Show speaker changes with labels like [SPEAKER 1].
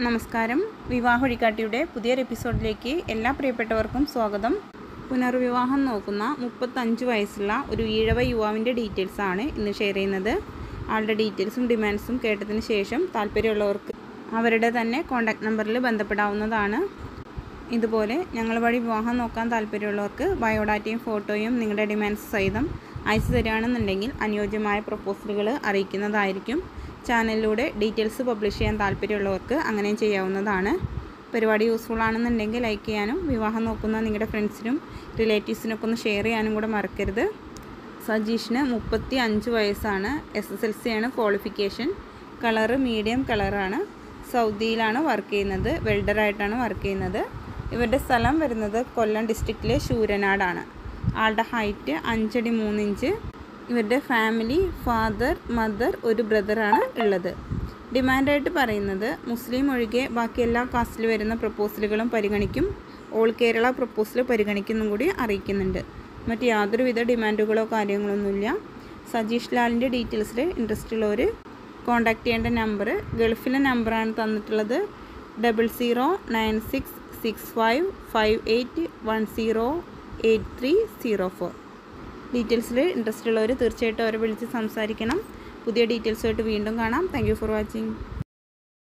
[SPEAKER 1] നമസ്കാരം. വിവാഹ വഴികാട്ടിയുടെ പുതിയൊരു എപ്പിസോഡിലേക്ക് എല്ലാ പ്രിയപ്പെട്ടവർക്കും സ്വാഗതം. പുനർവിവാഹം നോക്കുന്ന 35 വയസ്സുള്ള ഒരു ഈഴവ യുവാവിൻ്റെ ഡീറ്റെയിൽസാണ് ഇന്ന് ഷെയർ ചെയ്യുന്നത്. ആളുടെ ഡീറ്റെയിൽസും ഡിമാൻഡ്സും കേട്ടതിന് ശേഷം താല്പര്യമുള്ളവർക്ക് അവരുടെ തന്നെ കോൺടാക്റ്റ് നമ്പറിൽ ബന്ധപ്പെടാവുന്നതാണ്. ഇതുപോലെ ഞങ്ങൾ വഴി വിവാഹം നോക്കാൻ താല്പര്യമുള്ളവർക്ക് ബയോഡാറ്റയും ഫോട്ടോയും നിങ്ങളുടെ ഡിമാൻഡ്സ് സഹിതം അയച്ചു തരികയാണെന്നുണ്ടെങ്കിൽ അനുയോജ്യമായ പ്രൊപ്പോസലുകൾ അറിയിക്കുന്നതായിരിക്കും. ചാനലിലൂടെ ഡീറ്റെയിൽസ് പബ്ലിഷ് ചെയ്യാൻ താല്പര്യമുള്ളവർക്ക് അങ്ങനെയും ചെയ്യാവുന്നതാണ്. പരിപാടി യൂസ്ഫുൾ ആണെന്നുണ്ടെങ്കിൽ ലൈക്ക് ചെയ്യാനും വിവാഹം നോക്കുന്ന നിങ്ങളുടെ ഫ്രണ്ട്സിനും റിലേറ്റീവ്സിനൊക്കെ ഒന്ന് ഷെയർ ചെയ്യാനും കൂടെ മറക്കരുത്. സജീഷിന് 35 വയസ്സാണ്. SSLC ആണ് ക്വാളിഫിക്കേഷൻ. കളറ് മീഡിയം കളറാണ്. സൗദിയിലാണ് വർക്ക് ചെയ്യുന്നത്. വെൽഡറായിട്ടാണ് വർക്ക് ചെയ്യുന്നത്. ഇവരുടെ സ്ഥലം വരുന്നത് കൊല്ലം ഡിസ്ട്രിക്റ്റിലെ ശൂരനാടാണ്. ആളുടെ ഹൈറ്റ് 5 അടി 3 ഇഞ്ച്. ഇവരുടെ ഫാമിലി ഫാദർ മദർ ഒരു ബ്രദറാണ് ഉള്ളത്. ഡിമാൻഡായിട്ട് പറയുന്നത് മുസ്ലിം ഒഴികെ ബാക്കി എല്ലാ കാസ്റ്റിൽ വരുന്ന പ്രപ്പോസലുകളും പരിഗണിക്കും. ഓൾ കേരള പ്രപ്പോസൽ പരിഗണിക്കുന്നും കൂടി അറിയിക്കുന്നുണ്ട്. മറ്റ് യാതൊരുവിധ ഡിമാൻഡുകളോ കാര്യങ്ങളൊന്നുമില്ല. സജീഷ് ലാലിൻ്റെ ഡീറ്റെയിൽസിൽ ഇൻട്രസ്റ്റ് ഉള്ളവർ കോൺടാക്ട് ചെയ്യേണ്ട നമ്പർ ഗൾഫിലെ നമ്പറാണ് തന്നിട്ടുള്ളത്. 00966558108304. ഡീറ്റെയിൽസിൽ ഇൻട്രസ്റ്റ് ഉള്ളവർ തീർച്ചയായിട്ടും അവരെ വിളിച്ച് സംസാരിക്കണം. പുതിയ ഡീറ്റെയിൽസുമായിട്ട് വീണ്ടും കാണാം. Thank you for watching.